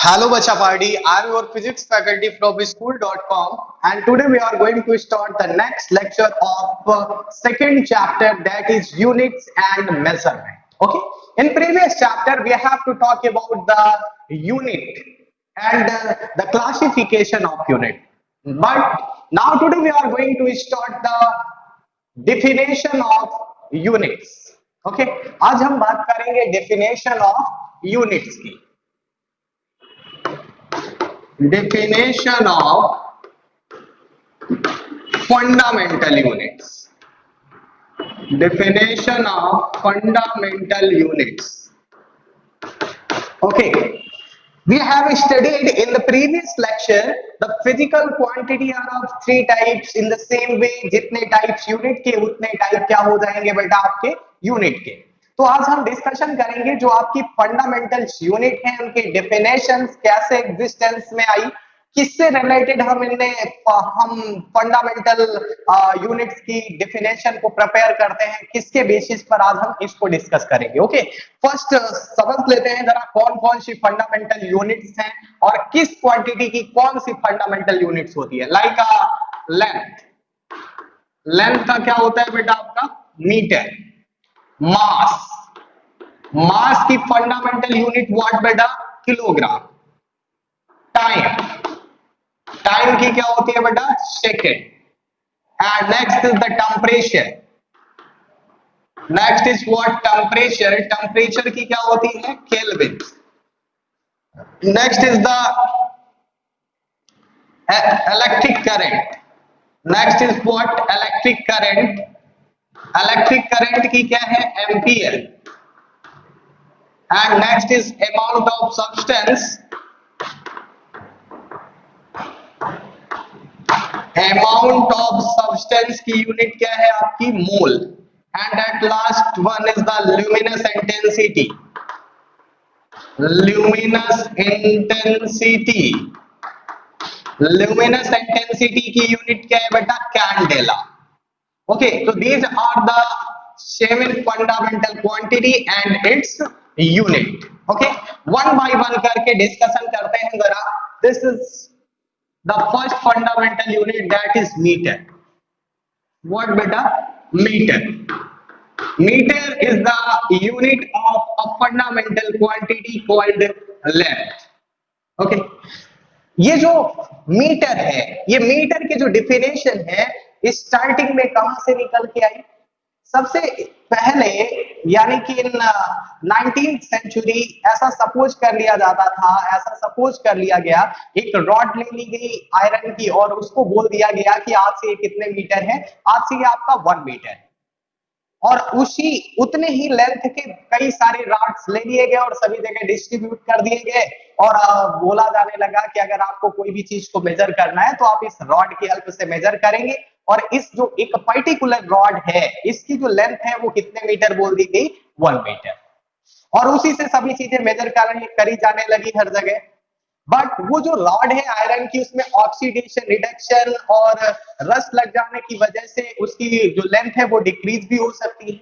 Hello Bacha Party, I am your physics faculty from school.com and today we are going to start the next lecture of second chapter, that is units and measurement. Okay, in previous chapter we have to talk about the unit and the classification of unit. But now today we are going to start the definition of units. Okay, आज हम बात करेंगे definition of units की. Definition of fundamental units. Definition of fundamental units. Okay. We have studied in the previous lecture the physical quantity are of three types. In the same way जितने types unit के उतने type क्या हो जाएंगे बेटा आपके unit के. तो आज हम डिस्कशन करेंगे जो आपकी फंडामेंटल यूनिट है उनकी डेफिनेशंस कैसे एग्जिस्टेंस में आई, किससे रिलेटेड हम फंडामेंटल यूनिट्स की डेफिनेशन को प्रिपेयर करते हैं, किसके बेसिस पर आज हम इसको डिस्कस करेंगे. ओके, फर्स्ट समझ लेते हैं जरा कौन कौन सी फंडामेंटल यूनिट्स हैं और किस क्वांटिटी की कौन सी फंडामेंटल यूनिट्स होती है. Like length. लेंथ का क्या होता है बेटा आपका मीटर. मास. मास की फंडामेंटल यूनिट व्हाट बेटा किलोग्राम. टाइम. टाइम की क्या होती है बेटा second. And next is the temperature. Next is what temperature. Temperature की क्या होती है kelvin. Next is the electric current. Next is what electric current. Electric current की क्या है ampere. And next is amount of substance. Amount of substance की unit क्या है आपकी mole. And at last one is the luminous intensity. Luminous intensity. Luminous intensity की unit क्या है बेटा कैंडेला. ओके, तो these are the 7 fundamental quantity and its unit. Okay, one by one करके डिस्कशन करते हैं जरा. This is the first fundamental unit, that is meter. What beta meter. Meter is the unit of a fundamental quantity called length. Okay, ये जो metre है, ये metre की जो डिफिनेशन है स्टार्टिंग में कहां से निकल के आई. सबसे पहले यानी कि इन 19th सेंचुरी ऐसा सपोज कर लिया जाता था, ऐसा सपोज कर लिया गया, एक रॉड ले ली गई आयरन की और उसको बोल दिया गया कि आज से ये कितने मीटर है, आज से ये आपका 1 मीटर है. और उसी उतने ही लेंथ के कई सारे रॉड्स ले लिए गए और सभी जगह डिस्ट्रीब्यूट कर दिए गए और बोला जाने लगा कि अगर आपको कोई भी चीज को मेजर करना है तो आप इस रॉड की हेल्प से मेजर करेंगे. और इस जो एक पर्टिकुलर रॉड है इसकी जो लेंथ है वो कितने मीटर बोल दी गई 1 मीटर. और उसी से सभी चीजें मेजर करी जाने लगी हर जगह. बट वो जो रॉड है आयरन की उसमें ऑक्सीडेशन रिडक्शन और रस्ट लग जाने की वजह से उसकी जो लेंथ है वो डिक्रीज भी हो सकती है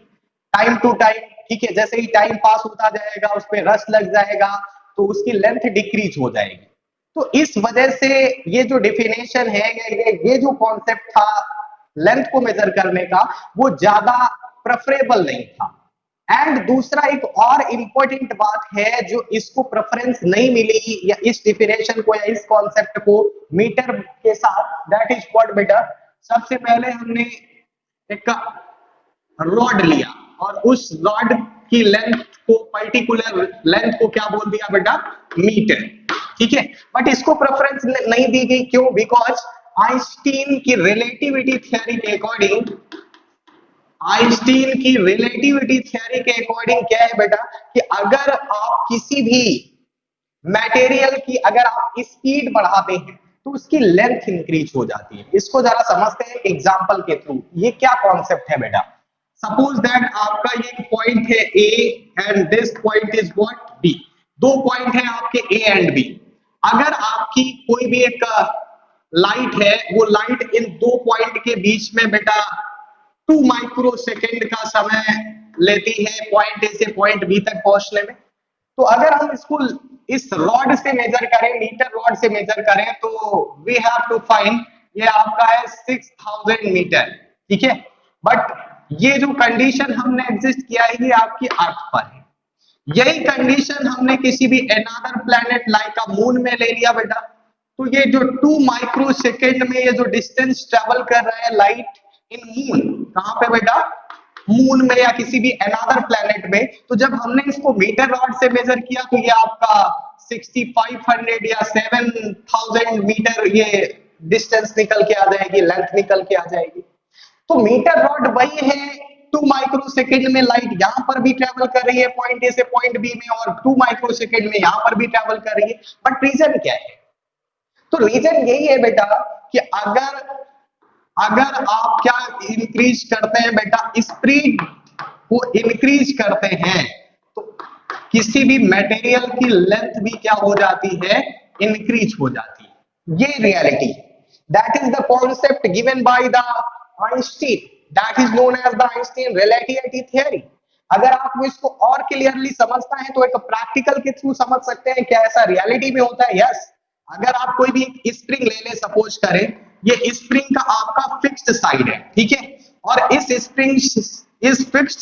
टाइम टू टाइम. ठीक है, जैसे ही टाइम पास होता जाएगा उस पर रस्ट लग जाएगा तो उसकी लेंथ डिक्रीज हो जाएगी. तो इस वजह से ये जो डिफिनेशन है ये जो कॉन्सेप्ट था लेंथ को मेजर करने का वो ज्यादा प्रेफरेबल नहीं था. एंड दूसरा एक और इंपॉर्टेंट बात है जो इसको प्रेफरेंस नहीं मिली या इस डिफिनेशन को या इस कॉन्सेप्ट को मीटर के साथ, दैट इज व्हाट बेटा. सबसे पहले हमने एक रॉड लिया और उस रॉड की लेंथ को पर्टिकुलर लेंथ को क्या बोल दिया बेटा मीटर. ठीक है, बट इसको प्रेफरेंस नहीं दी गई. क्यों? बिकॉज आइंस्टीन की रिलेटिविटी थ्योरी के अकॉर्डिंग, आइंस्टीन की रिलेटिविटी थ्योरी के अकॉर्डिंग क्या है बेटा कि अगर आप किसी भी मटेरियल की अगर आप स्पीड बढ़ाते हैं तो उसकी लेंथ इंक्रीज हो जाती है. इसको जरा समझते हैं एग्जांपल के थ्रू. ये क्या कॉन्सेप्ट है बेटा. सपोज दैट आपका ये पॉइंट है A and this point is what B. दो पॉइंट है आपके ए एंड बी. अगर आपकी कोई भी एक लाइट है वो लाइट इन दो पॉइंट के बीच में बेटा 2 माइक्रो सेकेंड का समय लेती है पॉइंट ए से पॉइंट बी तक पहुंचने में. तो अगर हम इसको इस रॉड से मेजर करें, मीटर रॉड से मेजर करें, तो वी हैव टू फाइंड, ये आपका है 6000 मीटर, ठीक है। बट ये जो कंडीशन हमने एग्जिस्ट किया है ये आपकी अर्थ पर है। यही कंडीशन हमने किसी भी अनदर प्लैनेट लाइक मून में ले लिया बेटा, तो ये जो 2 माइक्रो सेकेंड में ये जो डिस्टेंस ट्रेवल कर रहा है लाइट इन मून, कहां पे बेटा, मून में या किसी भी अनदर प्लैनेट में, तो जब हमने इसको मीटर रॉड से मेजर किया तो ये आपका 6500 या 7000 मीटर ये डिस्टेंस निकल के आ जाएगी, लेंथ निकल के आ जाएगी। तो मीटर रॉड वही है, 2 माइक्रो सेकेंड में लाइट यहां पर भी ट्रेवल कर रही है पॉइंट ए से पॉइंट बी में, और 2 माइक्रो सेकेंड में यहां पर भी ट्रेवल कर रही है। बट रीजन क्या है? तो रीजन यही है बेटा कि अगर आप क्या इंक्रीज करते हैं बेटा, स्पीड को इंक्रीज करते हैं, तो किसी भी मटेरियल की लेंथ भी क्या हो जाती है, इंक्रीज हो जाती है। ये रियलिटी है। That is the concept given by the Einstein, that is known as the Einstein relativity theory. अगर आप इसको और क्लियरली समझना है तो एक प्रैक्टिकल के थ्रू समझ सकते हैं, क्या ऐसा रियलिटी में होता है? यस। अगर आप कोई भी स्प्रिंग ले ले, सपोज करें ये स्प्रिंग का आपका फिक्स्ड साइड है, ठीक है, और इस स्प्रिंग इस फिक्स्ड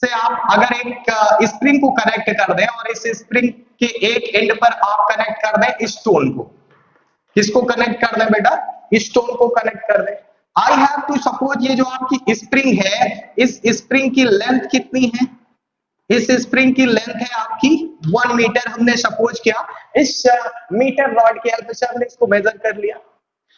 से आप अगर एक स्प्रिंग को कनेक्ट कर दें और इस स्प्रिंग के एक एंड पर आप कनेक्ट कर दें स्टोन को, किसको कनेक्ट कर दें बेटा, स्टोन को कनेक्ट कर दें। आई हैव टू सपोज ये जो आपकी स्प्रिंग है, इस स्प्रिंग की लेंथ कितनी है, इस स्प्रिंग की लेंथ है आपकी 1 मीटर, हमने सपोज किया, इस मीटर रॉड की हेल्प से हमने इसको मेजर कर लिया।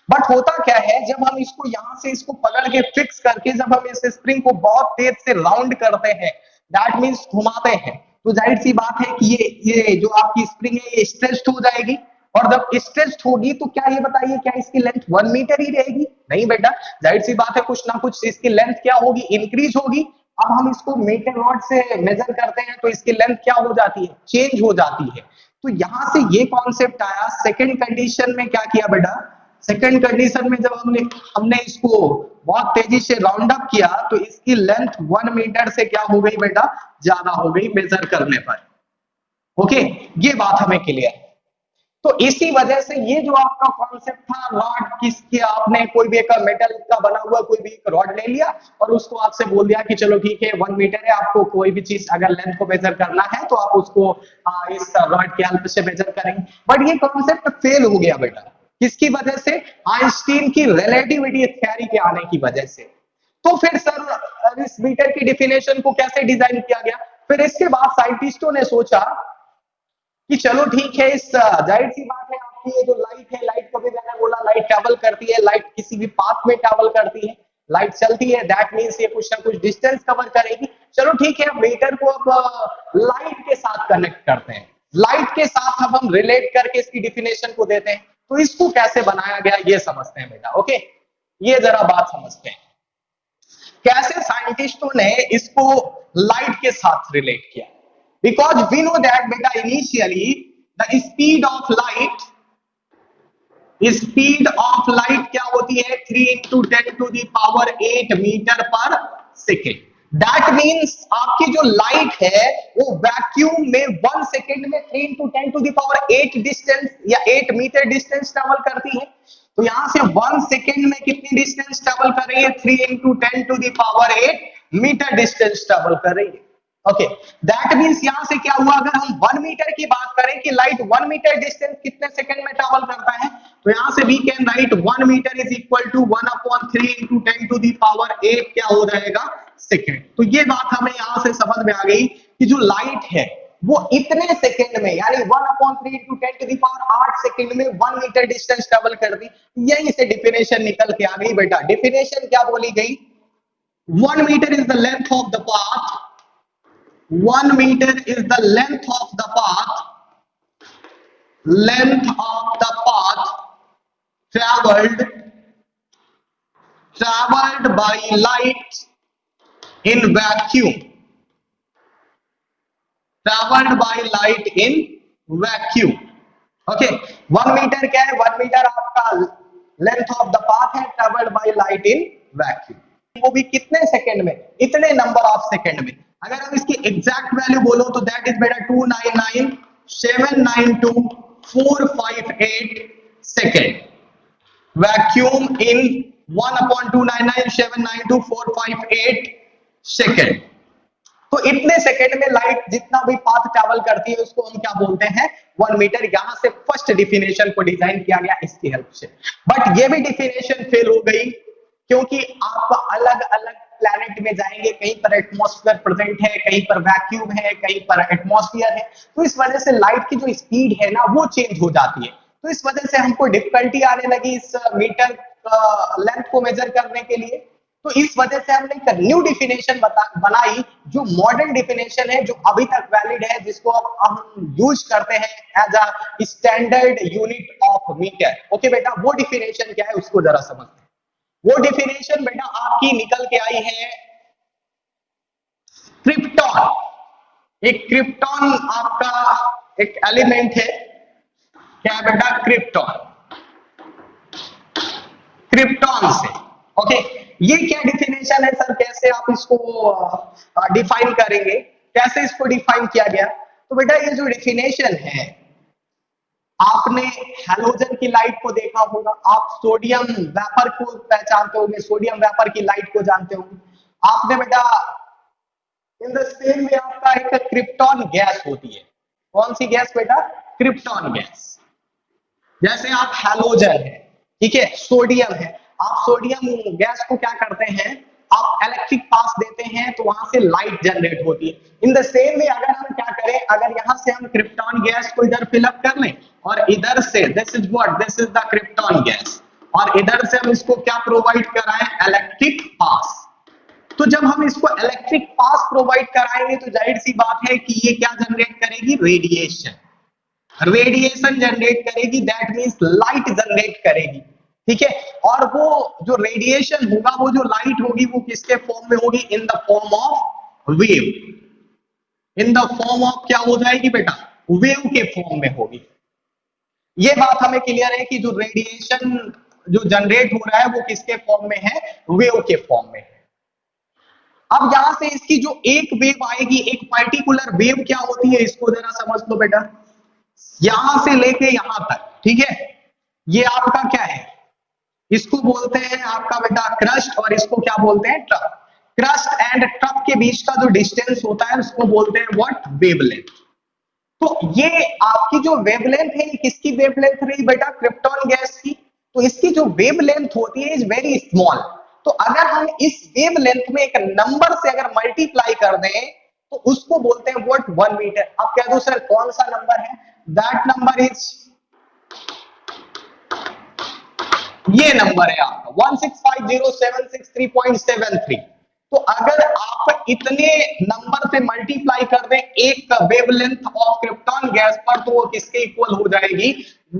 बट होता क्या है, जब हम इसको यहां से इसको पकड़ के फिक्स करके जब हम इस स्प्रिंग को बहुत तेज से राउंड करते हैं, दैट मींस घुमाते हैं, तो जाहिर सी बात है कि ये जो आपकी स्प्रिंग है ये स्ट्रेच्ड हो जाएगी, और जब स्ट्रेच्ड होगी तो क्या, ये बताइए, क्या इसकी लेंथ 1 मीटर ही रहेगी? नहीं बेटा, जाहिर सी बात है कुछ ना कुछ इसकी लेंथ क्या होगी, इंक्रीज होगी। अब हम इसको मीटर रॉड से मेजर करते हैं तो इसकी लेंथ क्या हो जाती है, चेंज हो जाती है। तो यहां से ये कॉन्सेप्ट आया। सेकंड कंडीशन में क्या किया बेटा, सेकंड कंडीशन में जब हमने इसको बहुत तेजी से राउंड अप किया तो इसकी लेंथ 1 मीटर से क्या हो गई बेटा, ज्यादा हो गई मेजर करने पर। ओके, ये बात हमें क्लियर है। तो इसी वजह से ये जो आपका कॉन्सेप्ट था रॉड किसके, आपने कोई भी एक मेटल का बना हुआ कोई भी एक रॉड ले लिया और उसको आपसे बोल दिया कि चलो ठीक है 1 मीटर है, आपको कोई भी चीज अगर लेंथ को मेजर करना है तो आप उसको इस रॉड की हेल्प से मेजर करेंगे। बट ये कॉन्सेप्ट फेल हो गया बेटा, किसकी वजह से, आइंस्टीन की रिलेटिविटी थ्योरी के आने की वजह से। तो फिर सर इस मीटर की डिफिनेशन को कैसे डिजाइन किया गया? फिर इसके बाद साइंटिस्टों ने सोचा कि चलो ठीक है, इस जाहिर सी बात है आपकी ये जो लाइट है, लाइट को भी मैंने बोला लाइट ट्रैवल करती है, लाइट किसी भी पाथ में ट्रैवल करती है, लाइट चलती है, दैट मींस ये कुछ ना कुछ डिस्टेंस कवर करेगी। चलो ठीक है, मीटर को अब लाइट के साथ कनेक्ट करते हैं, लाइट के साथ अब हम रिलेट करके इसकी डिफिनेशन को देते हैं। तो इसको कैसे बनाया गया ये समझते हैं बेटा। ओके, ये जरा बात समझते हैं कैसे साइंटिस्टों ने इसको लाइट के साथ रिलेट किया। Because we know that beta initially the speed of light क्या होती है, 3 into 10 to the power 8 metre पर सेकेंड। दैट मीन्स आपकी जो लाइट है वो वैक्यूम में 1 सेकेंड में 3 into 10 to the power 8 distance या 8 मीटर डिस्टेंस ट्रेवल करती है। तो यहां से 1 सेकेंड में कितनी डिस्टेंस ट्रेवल कर रही है, 3 into 10 to the power 8 metre distance travel कर रही है। ओके, दैट मींस यहां से क्या हुआ, अगर हम 1 मीटर की बात करें कि लाइट 1 मीटर डिस्टेंस कितने सेकंड में ट्रैवल करता है, तो यहां से we can write 1 metre is equal to 1/3 into 10 to the power 8 क्या हो जाएगा, सेकंड। तो ये बात हमें यहां से समझ में आ गई कि जो लाइट है वो इतने सेकंड में यानी 1/3 into 10 to the power 8 second में 1 मीटर डिस्टेंस ट्रैवल करती। यहीं से डिफिनेशन निकल के आ गई बेटा। डिफिनेशन क्या बोली गई, 1 metre is the length of the path, 1 meter is the length of the path traveled by light in vacuum, okay. 1 metre क्या है, 1 मीटर आपका लेंथ ऑफ द पाथ है travelled by light in vacuum, वो भी कितने second में, इतने number of second में। अगर हम इसकी एग्जैक्ट वैल्यू बोलो तो दैट इज बेटा 299,792,458 सेकेंड। Vacuum in 1/299,792,458 second. तो इतने सेकेंड में लाइट जितना भी पाथ ट्रैवल करती है उसको हम क्या बोलते हैं, 1 मीटर। यहां से फर्स्ट डिफिनेशन को डिजाइन किया गया इसकी हेल्प से। बट ये भी डिफिनेशन फेल हो गई क्योंकि आप अलग अलग प्लैनेट में जाएंगे, कहीं पर एटमॉस्फेयर प्रेजेंट है, कहीं पर वैक्यूम है, कहीं पर एटमॉस्फेयर है, तो इस वजह से लाइट की जो स्पीड है ना वो चेंज हो जाती है। तो इस वजह से हमको डिफिकल्टी आने लगी इस मीटर लेंथ को मेजर करने के लिए। तो इस वजह से हमने एक न्यू डिफिनेशन बनाई जो मॉडर्न डिफिनेशन है, जो अभी तक वैलिड है, जिसको अब हम यूज करते हैं as a standard unit of metre. Okay बेटा, वो डिफिनेशन क्या है उसको जरा समझते हैं। वो डिफिनेशन बेटा आपकी निकल के आई है क्रिप्टॉन। एक क्रिप्टॉन आपका एक एलिमेंट है, क्या है बेटा, क्रिप्टॉन। क्रिप्टॉन से ओके। ये क्या डिफिनेशन है सर, कैसे आप इसको डिफाइन करेंगे, कैसे इसको डिफाइन किया गया? तो बेटा ये जो डिफिनेशन है, आपने हैलोजन की लाइट को देखा होगा, आप सोडियम वेपर को पहचानते होंगे, सोडियम वेपर की लाइट को जानते होंगे आपने बेटा। इन द सेम में आपका एक क्रिप्टॉन गैस होती है। कौन सी गैस बेटा? Krypton gas. जैसे आप हैलोजन है, ठीक है, सोडियम है, आप सोडियम गैस को क्या करते हैं, आप इलेक्ट्रिक पास देते हैं तो वहां से लाइट जनरेट होती है। इन द सेम वे अगर हम क्या करें, अगर यहां से हम क्रिप्टॉन गैस को इधर फिलअप कर लें और इधर से, this is what, this is the krypton gas, और इधर से हम इसको क्या प्रोवाइड कराएं, इलेक्ट्रिक पास। तो जब हम इसको इलेक्ट्रिक पास प्रोवाइड कराएंगे तो जाहिर सी बात है कि ये क्या जनरेट करेगी, रेडिएशन। रेडिएशन जनरेट करेगी, दैट मींस लाइट जनरेट करेगी, ठीक है। और वो जो रेडिएशन होगा, वो जो लाइट होगी, वो किसके फॉर्म में होगी, in the form of wave. In the form of क्या हो जाएगी बेटा, वेव के फॉर्म में होगी। ये बात हमें क्लियर है कि जो रेडिएशन जो जनरेट हो रहा है वो किसके फॉर्म में है, वेव के फॉर्म में है। अब यहां से इसकी जो एक वेव आएगी, एक पर्टिकुलर वेव क्या होती है इसको जरा समझ लो बेटा। यहां से लेके यहां तक, ठीक है, ये आपका क्या है, इसको बोलते हैं आपका बेटा क्रस्ट, और इसको क्या बोलते हैं, ट्रफ। क्रस्ट एंड ट्रफ के बीच का जो डिस्टेंस होता है उसको बोलते हैं व्हाट, वेवलेंथ। तो ये आपकी जो वेवलेंथ है, ये किसकी वेवलेंथ रही बेटा, क्रिप्टॉन गैस की। तो इसकी जो वेवलेंथ होती है इज वेरी स्मॉल। तो अगर हम इस वेवलेंथ में एक नंबर से अगर मल्टीप्लाई कर दें तो उसको बोलते हैं व्हाट, 1 मीटर। अब कह दो सर कौन सा नंबर है, दैट नंबर इज, ये नंबर है आपका 1650763.73। तो अगर आप इतने नंबर से मल्टीप्लाई कर दें एक वेवलेंथ ऑफ क्रिप्टॉन गैस पर, तो वो किसके इक्वल हो जाएगी,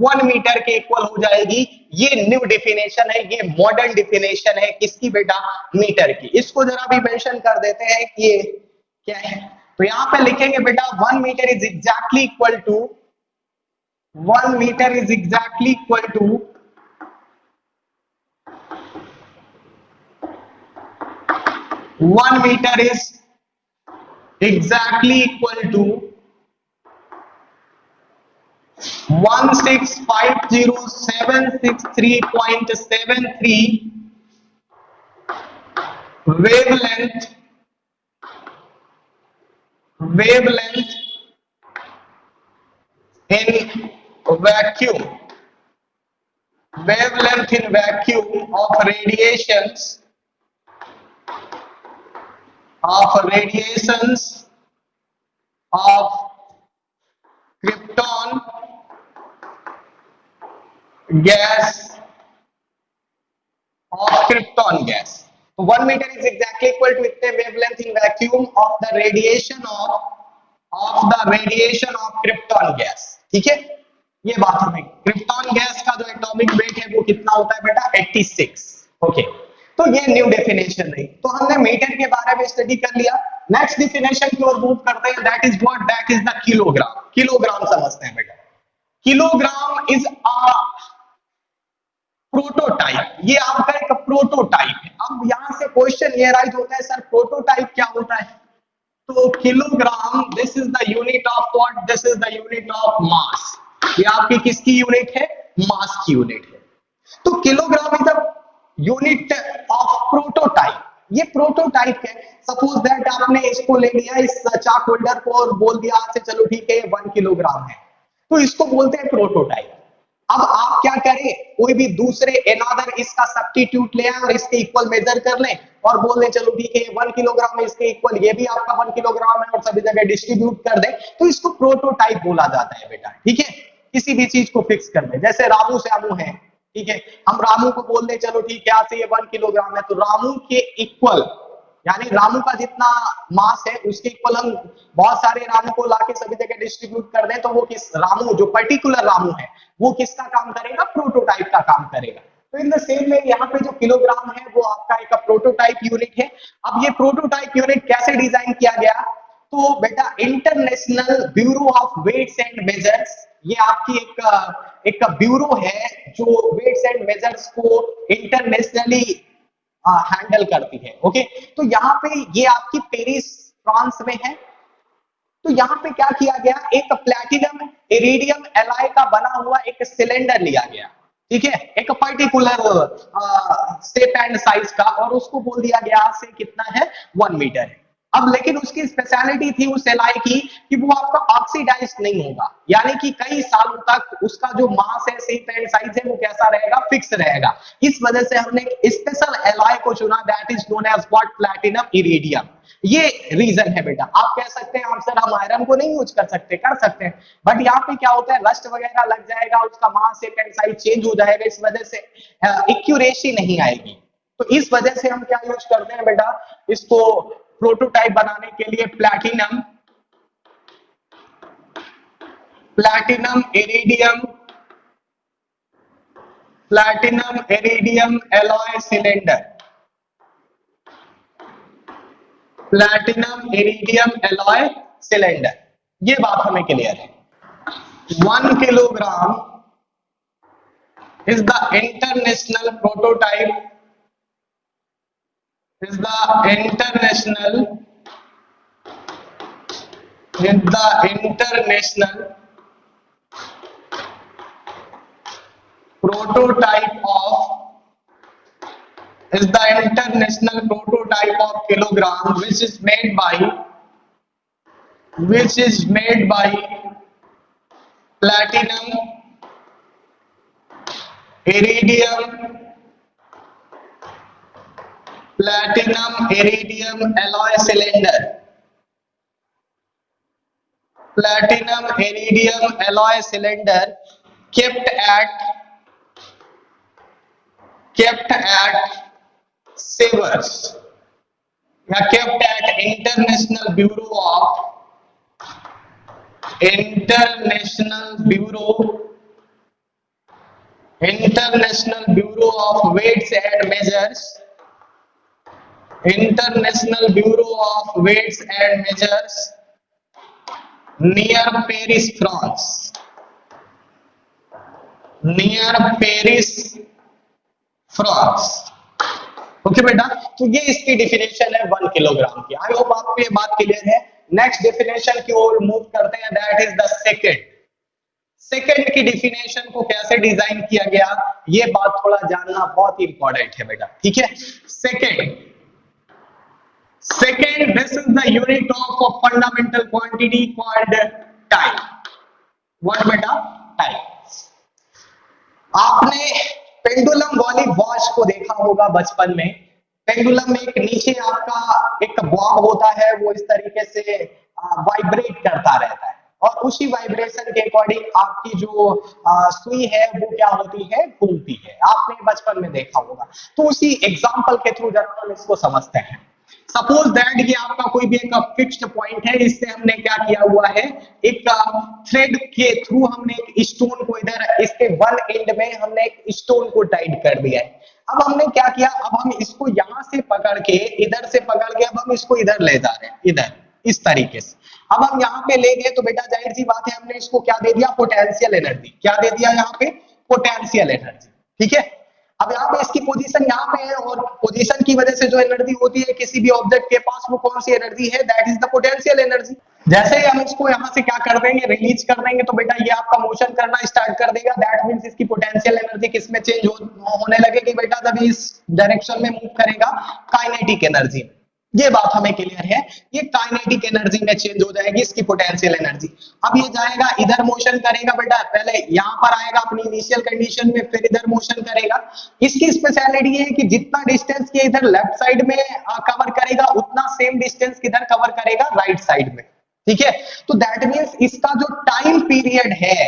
1 मीटर के इक्वल हो जाएगी। ये न्यू डिफिनेशन है, ये मॉडर्न डिफिनेशन है किसकी बेटा, मीटर की। इसको जरा भी मेंशन कर देते हैं कि ये क्या है। तो यहां पे लिखेंगे बेटा 1 metre is exactly equal to, 1 metre is exactly equal to 1 meter is exactly equal to 1650763.73 wavelength in vacuum, wavelength in vacuum of radiations of krypton gas, So 1 meter is exactly equal to इतने wavelength in vacuum of the radiation of krypton gas, ठीक है। ये बात हमें, krypton gas का जो atomic weight है वो कितना होता है बेटा, 86। ओके, तो ये न्यू डेफिनेशन रही। तो हमने मीटर के बारे में स्टडी कर लिया। नेक्स्ट डेफिनेशन की ओर मूव करते हैं, that is what, that is the kilogram. Kilogram समझते हैं बेटा। किलोग्राम इज अ प्रोटोटाइप, ये आपका एक प्रोटोटाइप है। अब यहां से क्वेश्चन ये राइज होता है, सर प्रोटोटाइप क्या होता है? तो kilogram, this is the unit of what, this is the unit of mass. ये आपकी किसकी यूनिट है? मास की यूनिट है। तो kilogram is the unit of prototype. ये प्रोटोटाइप है। सपोज दैट आपने इसको ले लिया, इस चाक होल्डर को, और बोल दिया आज से चलो ठीक है 1 किलोग्राम है, तो इसको बोलते हैं प्रोटोटाइप। अब आप क्या करें, कोई भी दूसरे अनदर इसका सब्स्टिट्यूट ले आए और इसके इक्वल मेजर कर लें और बोल दें चलो ठीक है 1 किलोग्राम है, इसके इक्वल ये भी आपका 1 किलोग्राम है, और सभी जगह डिस्ट्रीब्यूट कर दें, तो इसको प्रोटोटाइप बोला जाता है बेटा। ठीक है, किसी भी चीज को फिक्स कर दे, जैसे रामू श्यामू है, ठीक है, हम रामू को बोल दें चलो ठीक है आज से ये 1 किलोग्राम है, तो रामू के इक्वल, यानी रामू का जितना मास है उसके इक्वल हम बहुत सारे रामू को लाके सभी जगह डिस्ट्रीब्यूट कर दें, तो वो किस रामू, जो पर्टिकुलर रामू है, वो किसका काम करेगा? प्रोटोटाइप का काम करेगा। तो इन द सेम वे यहाँ पे जो किलोग्राम है वो आपका एक प्रोटोटाइप यूनिट है। अब ये प्रोटोटाइप यूनिट कैसे डिजाइन किया गया? तो बेटा international bureau of weights and measures, ये आपकी एक ब्यूरो है जो वेट्स एंड मेजर्स को इंटरनेशनली हैंडल करती है। ओके, तो यहाँ पे ये आपकी पेरिस फ्रांस में है। तो यहाँ पे क्या किया गया, एक प्लैटिनम इरिडियम एलॉय का बना हुआ एक सिलेंडर लिया गया, ठीक है, एक पर्टिकुलर शेप एंड साइज का, और उसको बोल दिया गया से कितना है, 1 मीटर है। अब लेकिन उसकी स्पेशलिटी थी उस एलॉय की कि वो आपका ऑक्सीडाइज नहीं होगा, यानी कि कई सालों तक उसका जो मास है, शेप एंड साइज है, वो कैसा रहेगा, फिक्स रहेगा। इस वजह से हमने एक स्पेशल एलॉय को चुना, that is known as what, platinum iridium. ये रीजन है बेटा। आप कह सकते हैं आप सर हम आयरन को नहीं यूज कर सकते, कर सकते हैं, बट यहाँ पे क्या होता है, रस्ट वगैरह लग जाएगा, उसका mass shape and size change हो जाएगा, इस वजह से एक्यूरेसी नहीं आएगी। तो इस वजह से हम क्या यूज करते हैं बेटा, इसको प्रोटोटाइप बनाने के लिए platinum iridium alloy cylinder, platinum iridium alloy cylinder. ये बात हमें क्लियर है। 1 kilogram is the international prototype, is the international prototype of, is the international prototype of kilogram, which is made by platinum iridium alloy cylinder, platinum iridium alloy cylinder kept at Severs, या kept at International Bureau of Weights and Measures, near Paris, France, okay बेटा। तो ये इसकी definition है 1 kilogram की। I hope आपको ये बात क्लियर है। नेक्स्ट डिफिनेशन की ओर मूव करते हैं, दैट इज द सेकंड की डिफिनेशन को कैसे डिजाइन किया गया, ये बात थोड़ा जानना बहुत इंपॉर्टेंट है बेटा। ठीक है, second, this is the unit of fundamental quantity called time. What बेटा? टाइम। आपने पेंडुलम वाली वॉच को देखा होगा बचपन में। पेंडुलम में एक नीचे आपका एक बॉब होता है, वो इस तरीके से वाइब्रेट करता रहता है, और उसी वाइब्रेशन के अकॉर्डिंग आपकी जो सुई है वो क्या होती है, घूमती है। आपने बचपन में देखा होगा। तो उसी एग्जांपल के थ्रू जरा हम इसको समझते हैं। सपोज दैट कि आपका कोई भी एक फिक्स्ड पॉइंट है, इससे हमने क्या किया हुआ है, एक थ्रेड के थ्रू हमने एक स्टोन को इधर, इसके वन एंड में हमने एक स्टोन को टाइट कर दिया है। अब हमने क्या किया, अब हम इसको यहां से पकड़ के, इधर से पकड़ के, अब हम इसको इधर ले जा रहे हैं, इधर इस तरीके से। अब हम यहाँ पे ले गए तो बेटा जाहिर सी बात है, हमने इसको क्या दे दिया, पोटेंशियल एनर्जी। क्या दे दिया यहाँ पे? Potential energy. ठीक है, अब यहाँ पे इसकी पोजीशन यहाँ पे है और पोजीशन की वजह से जो एनर्जी होती है किसी भी ऑब्जेक्ट के पास, वो कौन सी एनर्जी है, that is the potential energy. जैसे ही हम इसको यहाँ से क्या कर देंगे, रिलीज कर देंगे, तो बेटा ये आपका मोशन करना स्टार्ट कर देगा। दैट मींस इसकी पोटेंशियल एनर्जी किस में चेंज होने लगेगी बेटा, जब इस डायरेक्शन में मूव करेगा, काइनेटिक एनर्जी में। ये बात हमें क्लियर है, ये काइनेटिक एनर्जी में चेंज हो जाएगी इसकी पोटेंशियल एनर्जी। अब ये जाएगा इधर मोशन करेगा बेटा, पहले यहाँ पर आएगा अपनी इनिशियल कंडीशन में, फिर इधर मोशन करेगा। इसकी स्पेशलिटी है कि जितना डिस्टेंस ये इधर लेफ्ट साइड में कवर करेगा, उतना सेम डिस्टेंस किधर कवर करेगा, राइट साइड में। ठीक है, तो दैट मींस इसका जो टाइम पीरियड है,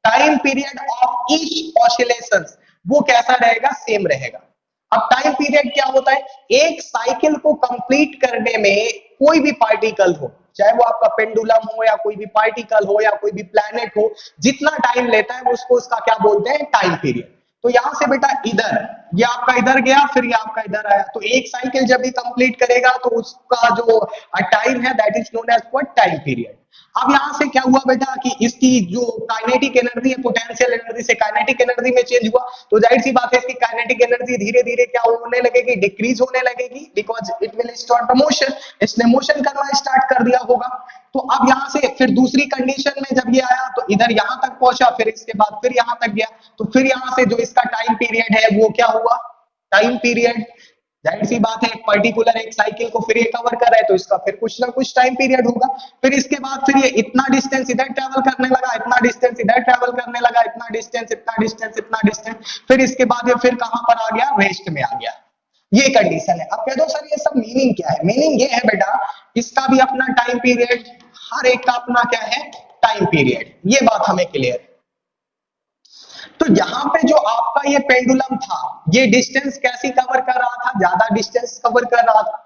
time period of each oscillations, वो कैसा रहेगा, सेम रहेगा। अब टाइम पीरियड क्या होता है, एक साइकिल को कंप्लीट करने में कोई भी पार्टिकल हो, चाहे वो आपका पेंडुलम हो या कोई भी पार्टिकल हो या कोई भी प्लैनेट हो, जितना टाइम लेता है उसको उसका क्या बोलते हैं, टाइम पीरियड। तो यहां से बेटा इधर, ये आपका इधर गया, फिर ये आपका इधर आया, तो एक साइकिल जब भी कंप्लीट करेगा तो उसका जो टाइम है that is known as what, time period. अब यहां से क्या हुआ बेटा कि इसकी जो काइनेटिक एनर्जी है, पोटेंशियल एनर्जी से काइनेटिक एनर्जी में चेंज हुआ, तो जाहिर सी बात है इसकी काइनेटिक एनर्जी धीरे धीरे क्या होने लगेगी, डिक्रीज होने लगेगी, because it will start the motion, इसने मोशन करना स्टार्ट कर दिया होगा। तो अब यहां से फिर दूसरी कंडीशन में जब ये आया तो इधर यहां तक पहुंचा, फिर इसके बाद फिर यहां तक गया, तो फिर यहां से जो इसका टाइम पीरियड है वो क्या हुआ, टाइम पीरियड। जाहिर सी बात है एक पर्टिकुलर एक साइकिल को फिर ये कवर कर रहा है, तो इसका फिर कुछ ना कुछ टाइम पीरियड होगा। फिर इसके बाद फिर ये इतना डिस्टेंस इधर ट्रेवल करने लगा, इतना डिस्टेंस इधर ट्रेवल करने लगा, इतना डिस्टेंस, इतना डिस्टेंस, इतना डिस्टेंस, फिर इसके बाद ये फिर कहां पर आ गया, रेस्ट में आ गया। ये कंडीशन है। अब कह दो सर ये सब मीनिंग क्या है, मीनिंग ये है बेटा इसका भी अपना टाइम पीरियड, हर एक का अपना क्या है, टाइम पीरियड। ये बात हमें क्लियर है। तो यहाँ पे जो आपका ये पेंडुलम था, ये डिस्टेंस कैसी कवर कर रहा था, ज्यादा डिस्टेंस कवर कर रहा था,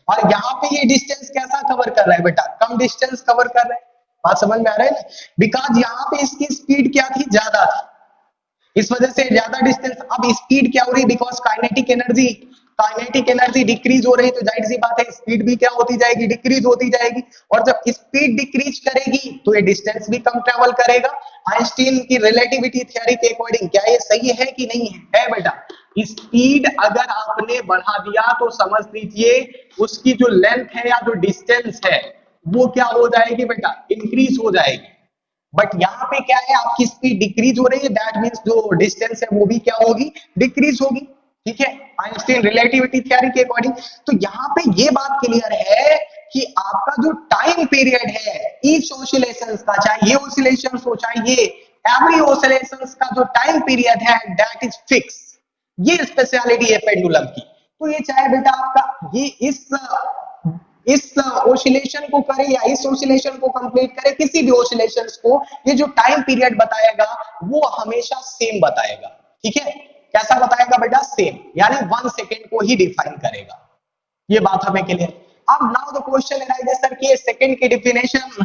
और यहाँ पे ये डिस्टेंस कैसा कवर कर रहा है बेटा, कम डिस्टेंस कवर कर रहा है। बात समझ में आ रहा है ना, बिकॉज यहाँ पे इसकी स्पीड क्या थी, ज्यादा थी, इस वजह से ज्यादा डिस्टेंस। अब स्पीड क्या हो रही, बिकॉज काइनेटिक एनर्जी डिक्रीज हो रही, तो जाहिर सी बात है स्पीड भी क्या होती जाएगी, डिक्रीज होती जाएगी। और जब स्पीड डिक्रीज करेगी तो ये डिस्टेंस भी कम ट्रेवल करेगा। आइंस्टीन की रिलेटिविटी थ्योरी के अकॉर्डिंग क्या ये सही है कि नहीं है बेटा, स्पीड अगर आपने बढ़ा दिया तो समझ लीजिए उसकी जो लेंथ है या जो डिस्टेंस है वो क्या हो जाएगी बेटा, इंक्रीज हो जाएगी। बट यहाँ पे क्या है, आपकी स्पीड डिक्रीज हो रही है, दैट मींस जो डिस्टेंस है वो भी क्या होगी, डिक्रीज होगी। ठीक है, आइंस्टीन रिलेटिविटी थ्योरी के अकॉर्डिंग। तो यहाँ पे ये बात क्लियर है कि आपका जो टाइम पीरियड है ईच ऑसिलेशंस का, चाहे ये ऑसिलेशंस हो चाहे ये, एवरी ऑसिलेशंस का जो टाइम पीरियड है दैट इज फिक्स। ये स्पेशलिटी है पेंडुलम की। तो ये चाहे बेटा आपका ये इस ऑसिलेशन को करे या इस ऑसिलेशन को कंप्लीट करे, किसी भी ऑसिलेशंस को ये जो टाइम पीरियड बताएगा वो हमेशा सेम बताएगा। ठीक है, कैसा बताएगा बेटा, सेम, यानी 1 सेकेंड को ही डिफाइन करेगा। ये बात हमें क्लियर। अब now the question arises sir कि सेकंड की डेफिनेशन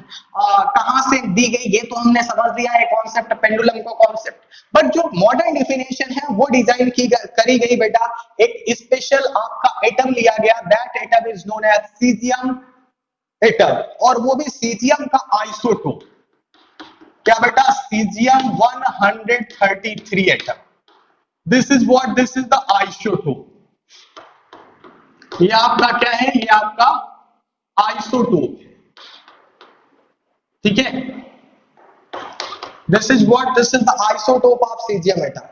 कहां से दी गई, ये तो हमने समझ लिया है कॉन्सेप्ट, पेंडुलम का कॉन्सेप्ट। बट जो मॉडर्न डेफिनेशन है वो डिजाइन करी गई बेटा, एक स्पेशल आपका एटम लिया गया, that atom is known as caesium atom, और वो भी सीजियम का आइसोटोप। क्या बेटा, caesium 133 atom. This is what, this is the isotope. ये आपका क्या है, ये आपका आइसोटोप है। ठीक है, this is what, this is the isotope of caesium atom.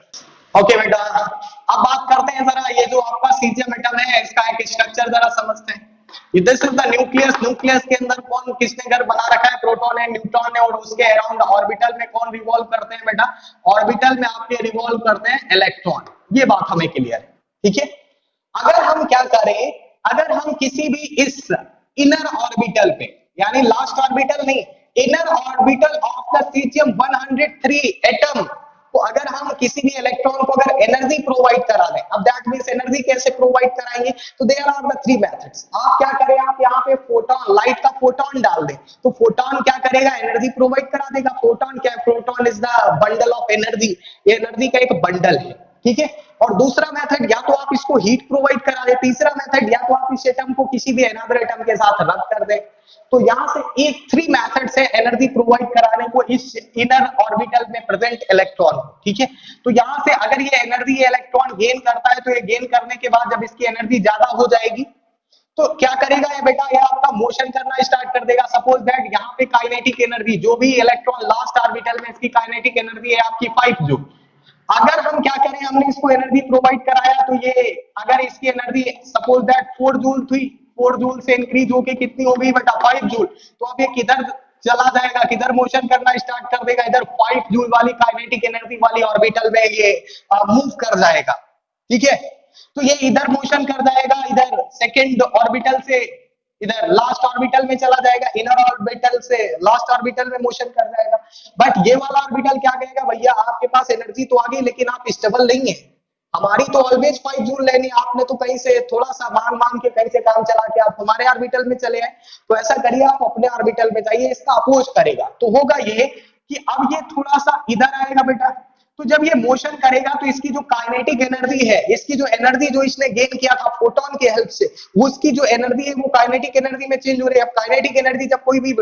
Okay बेटा, अब बात करते हैं जरा ये जो आपका सीजियम एटम है इसका एक स्ट्रक्चर जरा समझते हैं। This is the nucleus. Nucleus के अंदर कौन किसने घर बना रखा है, प्रोटॉन है, न्यूट्रॉन है, और उसके अराउंड ऑर्बिटल में कौन रिवॉल्व करते हैं बेटा, ऑर्बिटल में आपके रिवॉल्व करते हैं इलेक्ट्रॉन। ये बात हमें क्लियर है। ठीक है, अगर हम क्या करें, अगर हम किसी भी इस इनर ऑर्बिटल पे, यानी लास्ट ऑर्बिटल नहीं, inner orbital of the caesium 103 atom को अगर हम किसी भी इलेक्ट्रॉन को अगर एनर्जी प्रोवाइड करा दें, अब दैट मींस एनर्जी कैसे प्रोवाइड कराएंगे, तो देयर आर द 3 मेथड्स। आप क्या करें, आप यहाँ पे फोटोन, लाइट का फोटोन डाल दें, तो फोटोन क्या करेगा, एनर्जी प्रोवाइड करा देगा। फोटोन क्या है, photon is the bundle of energy, ये एनर्जी का एक बंडल है। ठीक है। और दूसरा मेथड या तो आप इसको हीट प्रोवाइड करा दे, तीसरा मेथड या तो आप इस एटम को किसी भी अनदर एटम के साथ रब कर दे। तो यहां से एक 3 मेथड्स है एनर्जी प्रोवाइड कराने को इस इनर ऑर्बिटल में प्रेजेंट इलेक्ट्रॉन को, ठीक है। तो यहां से अगर ये एनर्जी इलेक्ट्रॉन गेन करता है तो ये गेन करने के बाद जब इसकी एनर्जी ज्यादा हो जाएगी तो क्या करेगा ये बेटा, ये आपका मोशन करना स्टार्ट कर देगा। सपोज दैट यहाँ पे काइनेटिक एनर्जी, जो भी इलेक्ट्रॉन लास्ट ऑर्बिटल में, इसकी काइनेटिक एनर्जी है आपकी 5 जूल। अगर हम क्या करें, हमने इसको एनर्जी प्रोवाइड कराया तो ये अगर इसकी एनर्जी सपोज दैट 4 जूल थी, 4 जूल से इंक्रीज होके कितनी हो गई बेटा 5 जूल, तो अब ये किधर चला जाएगा, किधर मोशन करना स्टार्ट कर देगा, इधर 5 जूल वाली काइनेटिक एनर्जी वाली ऑर्बिटल में ये मूव कर जाएगा, ठीक है। तो ये इधर मोशन कर जाएगा, इधर सेकंड ऑर्बिटल से इधर लास्ट ऑर्बिटल में चला जाएगा, इनर ऑर्बिटल से लास्ट ऑर्बिटल में मोशन कर जाएगा। बट ये वाला ऑर्बिटल क्या कहेगा, भैया आपके पास एनर्जी तो आ गई लेकिन आप स्टेबल नहीं है, हमारी तो ऑलवेज 5 जूल लेनी, आपने तो कहीं से थोड़ा सा मांग के कहीं से काम चला के आप हमारे ऑर्बिटल में चले आए, तो ऐसा करिए आप अपने ऑर्बिटल में जाइए, इसका अपोज करेगा। तो होगा ये कि अब ये थोड़ा सा इधर आएगा बेटा, तो जब ये मोशन करेगा तो इसकी जो काइनेटिक एनर्जी है, इसकी जो एनर्जी जो इसने गेन किया था फोटोन के हेल्प से, वो उसकी जो एनर्जी है वो काइनेटिक एनर्जी में चेंज हो रही है। अब काइनेटिक एनर्जी जब कोई भी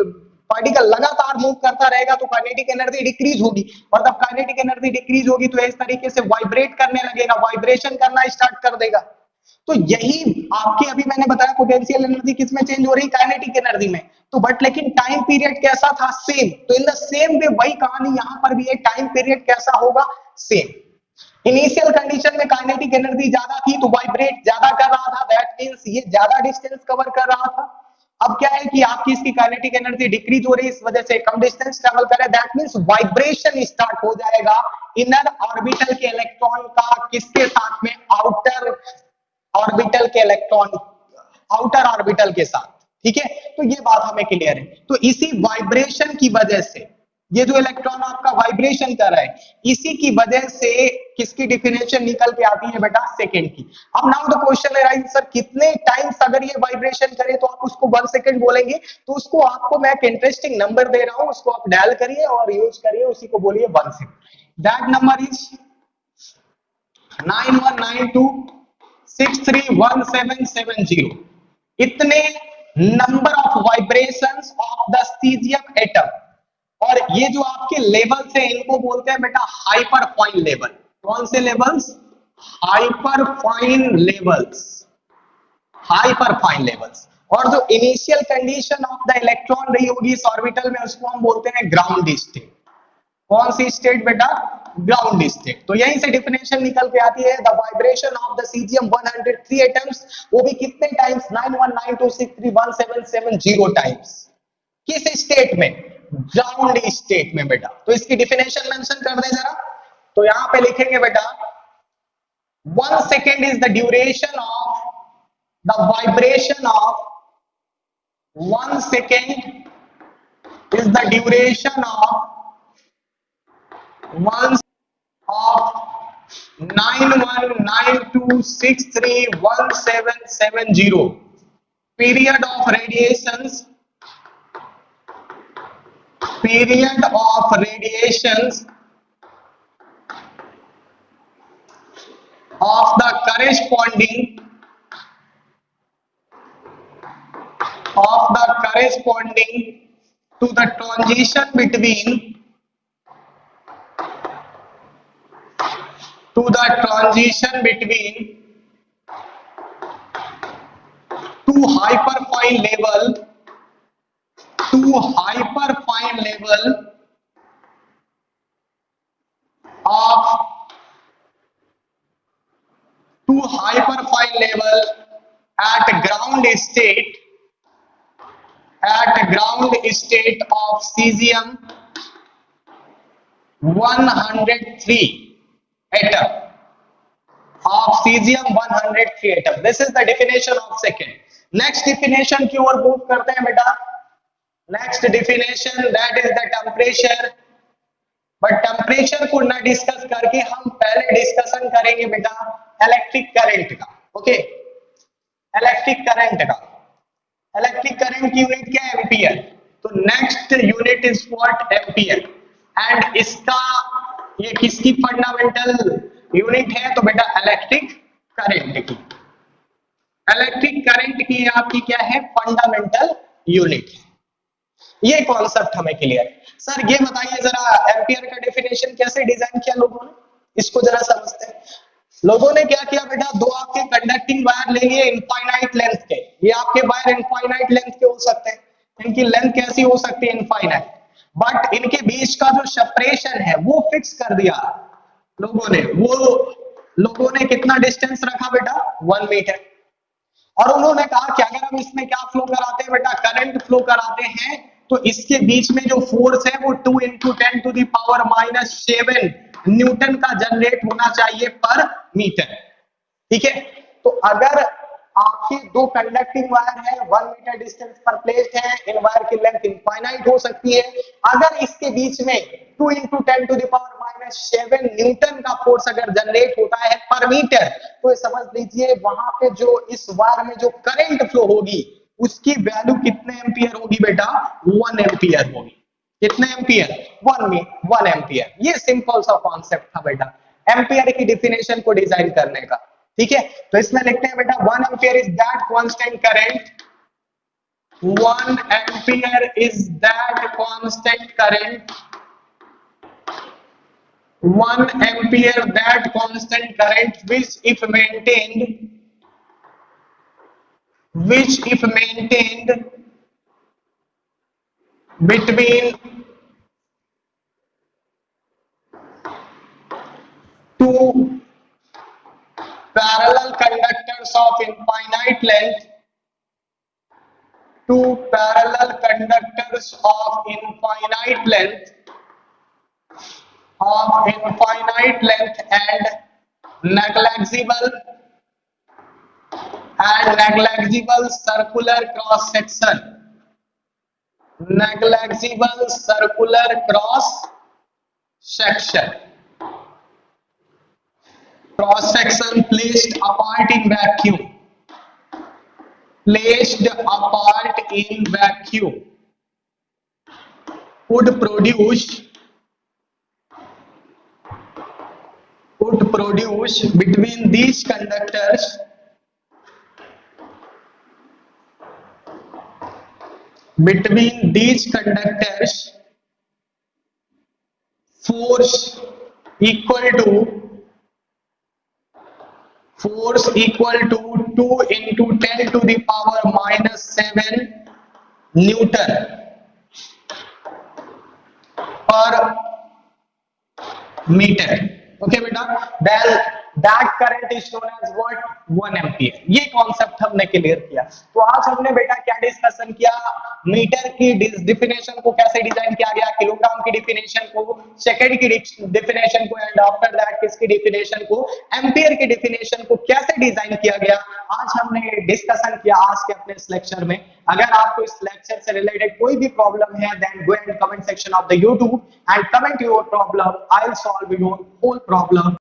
पार्टिकल लगातार मूव करता रहेगा तो काइनेटिक एनर्जी डिक्रीज होगी, और जब काइनेटिक एनर्जी डिक्रीज होगी तो इस तरीके से वाइब्रेट करने लगेगा, वाइब्रेशन करना स्टार्ट कर देगा। तो यही आपकी अभी मैंने बताया पोटेंशियल एनर्जी किस में चेंज हो रही, काइनेटिक एनर्जी में। तो बट लेकिन टाइम पीरियड कैसा था, सेम। तो इन द सेम वे वही कहानी यहां पर भी है, टाइम पीरियड कैसा होगा, सेम। इनिशियल कंडीशन में काइनेटिक एनर्जी ज्यादा थी तो वाइब्रेट ज्यादा कर रहा था, दैट मींस ये ज्यादा डिस्टेंस कवर कर रहा था। अब क्या है कि आपकी इसकी काइनेटिक एनर्जी डिक्रीज हो रही है, इस वजह से कम डिस्टेंस ट्रेवल कर रहा है, दैट मींस वाइब्रेशन स्टार्ट हो जाएगा इनर ऑर्बिटल के इलेक्ट्रॉन का, किसके साथ में, आउटर ऑर्बिटल के इलेक्ट्रॉन, आउटर ऑर्बिटल के साथ, ठीक है। तो ये बात हमें क्लियर है। तो इसी वाइब्रेशन की वजह से ये जो इलेक्ट्रॉन आपका वाइब्रेशन कर रहा है, इसी की वजह से किसकी डिफिनेशन निकल के आती है बेटा, सेकंड की। अब नाउ द क्वेश्चन है सर कितने टाइम्स अगर ये वाइब्रेशन करे तो आप उसको 1 सेकंड बोलेंगे, तो उसको आपको मैं एक इंटरेस्टिंग नंबर दे रहा हूं, उसको आप डायल करिए और यूज करिए, उसी को बोलिए 1 सेकंड। That number is 9192631770। इतने number of vibrations of the caesium atom, और ये जो आपके लेवल्स है इनको बोलते हैं बेटा हाइपर फाइन लेवल। कौन से levels, hyper fine levels, hyper fine levels. और जो initial condition of the electron रही होगी इस ऑर्बिटल में उसको हम बोलते हैं ग्राउंड स्टेट। कौन सी स्टेट बेटा, ग्राउंड स्टेट। तो यहीं से डिफिनेशन निकल के आती है, the vibration of the caesium 103 atoms, वो भी कितने टाइम्स, 9192631770 टाइम्स। किस स्टेट में, ग्राउंड स्टेट में बेटा। तो इसकी डिफिनेशन मेंशन कर दे जरा, तो यहां पे लिखेंगे बेटा 1 second is the duration of the vibration of 1 second is the duration of 9192631770 period of radiations of the corresponding to the transition between two hyperfine level at ground state of cesium 103 atom, of cesium 103 atom. This is the definition of second. Next definition की ओर move करते हैं बेटा। Next definition that is the temperature. But temperature को ना discuss करके हम पहले discussion करेंगे बेटा इलेक्ट्रिक करंट का। ओके, इलेक्ट्रिक करंट का, इलेक्ट्रिक करंट की यूनिट क्या है, एम्पियर। तो next unit is what, ampere. And इसका ये किसकी फंडामेंटल यूनिट है तो बेटा इलेक्ट्रिक करंट की, इलेक्ट्रिक करंट की आपकी क्या है फंडामेंटल यूनिट। ये कॉन्सेप्ट हमें क्लियर है। सर ये बताइए जरा एम्पियर का डेफिनेशन कैसे डिजाइन किया लोगों ने, इसको जरा समझते हैं। लोगों ने क्या किया बेटा, दो आपके कंडक्टिंग वायर ले लिए इनफाइनाइट लेंथ के, ये आपके वायर इनफाइनाइट लेंथ के हो सकते हैं, इनकी लेंथ कैसी हो सकती है इनफाइनाइट, बट इनके बीच का जो सेपरेशन है वो फिक्स कर दिया लोगों ने। वो लोगों ने कितना डिस्टेंस रखा बेटा 1 मीटर, और उन्होंने कहा कि अगर हम इसमें क्या फ्लो कराते हैं बेटा करंट फ्लो कराते हैं तो इसके बीच में जो फोर्स है वो 2 × 10⁻⁷ न्यूटन का जनरेट होना चाहिए पर मीटर। ठीक है, तो अगर आपके दो कंडक्टिंग वायर है 1 मीटर डिस्टेंस पर प्लेस्ड है, इन वायर की लेंथ इनफाइनाइट हो सकती है, अगर इसके बीच में 2 × 10⁻⁷ न्यूटन का फोर्स अगर जनरेट होता है पर मीटर, तो समझ लीजिए वहां पे जो इस वायर में जो करंट फ्लो होगी उसकी वैल्यू कितने एम्पियर होगी बेटा 1 एम्पियर होगी। कितने एम्पियर 1 एम्पियर। ये सिंपल सा कॉन्सेप्ट था बेटा एम्पियर की डिफिनेशन को डिजाइन करने का। ठीक है, तो इसमें लिखते हैं बेटा 1 ampere is that constant current, 1 ampere is that constant current, 1 ampere that constant current which if maintained between two parallel conductors of infinite length, two parallel conductors of infinite length and negligible circular cross section, negligible circular cross section placed apart in vacuum, would produce between these conductors force equal to 2 × 10⁻⁷ newton पर metre. Okay बेटा, that current is known as what 1 ampere. ये concept हमने clear किया। तो आज हमने बेटा क्या डिस्कशन किया, मीटर की डिफिनेशन को कैसे डिजाइन किया गया, किलोग्राम की डिफिनेशन को, सेकंड की डिफिनेशन को, एंड आफ्टर दैट किसकी डिफिनेशन को, एम्पियर की डिफिनेशन को कैसे डिजाइन किया गया, आज हमने डिस्कशन किया आज के अपने इस लेक्चर में। अगर आपको इस लेक्चर से रिलेटेड कोई भी प्रॉब्लम है then go in comment section of the YouTube and comment your problem. I'll solve your whole problem.